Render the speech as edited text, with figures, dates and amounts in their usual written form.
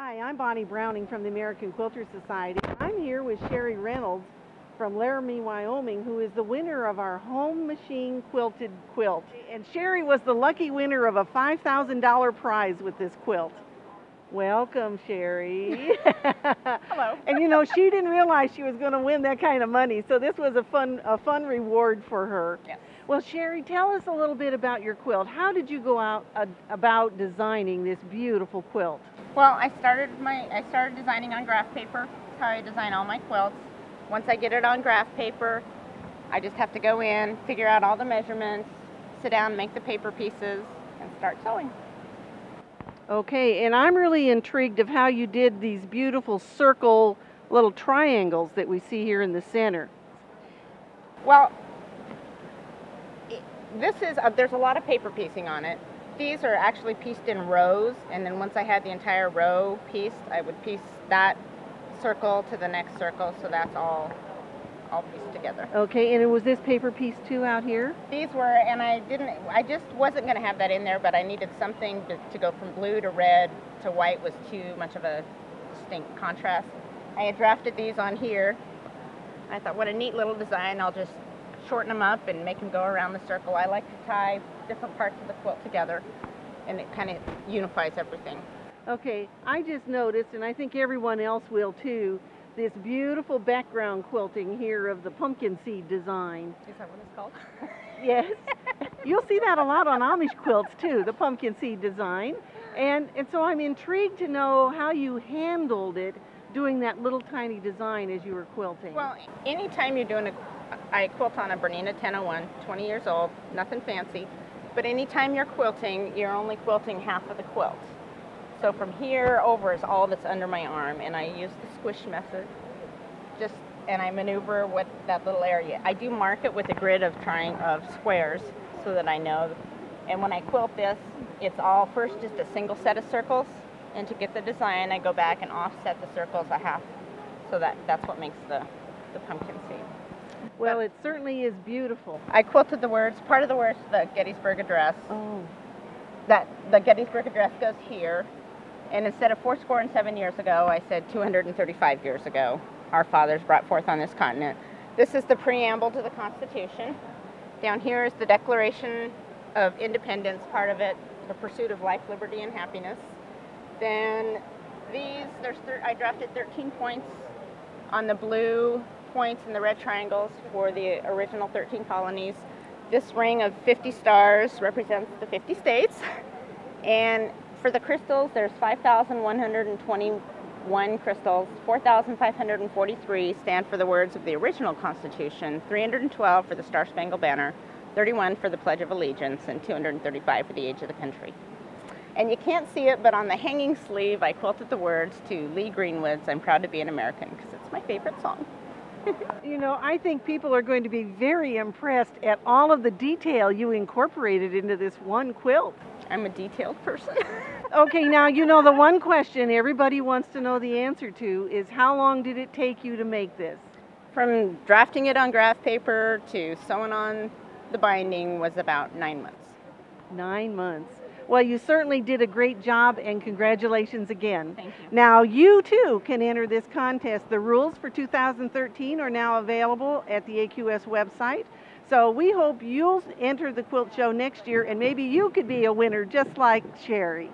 Hi, I'm Bonnie Browning from the American Quilter Society. I'm here with Sherry Reynolds from Laramie, Wyoming, who is the winner of our home machine quilted quilt. And Sherry was the lucky winner of a $5,000 prize with this quilt. Welcome, Sherry. Hello. And you know, she didn't realize she was going to win that kind of money, so this was a fun reward for her. Yes. Well, Sherry, tell us a little bit about your quilt. How did you go about designing this beautiful quilt? Well, I started designing on graph paper. That's how I design all my quilts. Once I get it on graph paper, I just have to go in, figure out all the measurements, sit down, make the paper pieces, and start sewing. Okay, and I'm really intrigued of how you did these beautiful circle little triangles that we see here in the center. Well, there's a lot of paper piecing on it. These are actually pieced in rows, and then once I had the entire row pieced, I would piece that circle to the next circle, so that's all pieced together. Okay, and was this paper piece too out here? These were, and I just wasn't going to have that in there, but I needed something to go from blue to red to white was too much of a distinct contrast. I had drafted these on here. I thought, what a neat little design. I'll just shorten them up and make them go around the circle. I like to tie different parts of the quilt together, and it kind of unifies everything. Okay, I just noticed, and I think everyone else will too, this beautiful background quilting here of the pumpkin seed design. Is that what it's called? Yes. You'll see that a lot on Amish quilts too, the pumpkin seed design. And so I'm intrigued to know how you handled it doing that little tiny design as you were quilting. Well, anytime you're doing I quilt on a Bernina 1001, 20 years old, nothing fancy, but anytime you're quilting, you're only quilting half of the quilt. So from here over is all that's under my arm, and I use the squish method, and I maneuver with that little area. I do mark it with a grid of squares so that I know. And when I quilt this, it's all first just a single set of circles, and to get the design, I go back and offset the circles a half, so that's what makes the pumpkin seed. Well, it certainly is beautiful. I quilted the words, part of the words, the Gettysburg Address. Oh. The Gettysburg Address goes here, and instead of 7 years ago, I said 235 years ago, our fathers brought forth on this continent. This is the preamble to the Constitution. Down here is the Declaration of Independence, part of it, the pursuit of life, liberty, and happiness. Then I drafted 13 points on the blue points and the red triangles for the original 13 colonies. This ring of 50 stars represents the 50 states. And for the crystals, there's 5,121 crystals. 4,543 stand for the words of the original Constitution, 312 for the Star-Spangled Banner, 31 for the Pledge of Allegiance, and 235 for the age of the country. And you can't see it, but on the hanging sleeve, I quilted the words to Lee Greenwood's "I'm Proud to Be an American," because it's my favorite song. You know, I think people are going to be very impressed at all of the detail you incorporated into this one quilt. I'm a detailed person. Okay, now you know the one question everybody wants to know the answer to is how long did it take you to make this? From drafting it on graph paper to sewing on the binding was about 9 months. 9 months. Well, you certainly did a great job, and congratulations again. Thank you. Now, you too can enter this contest. The rules for 2013 are now available at the AQS website. So we hope you'll enter the quilt show next year, and maybe you could be a winner just like Sherry.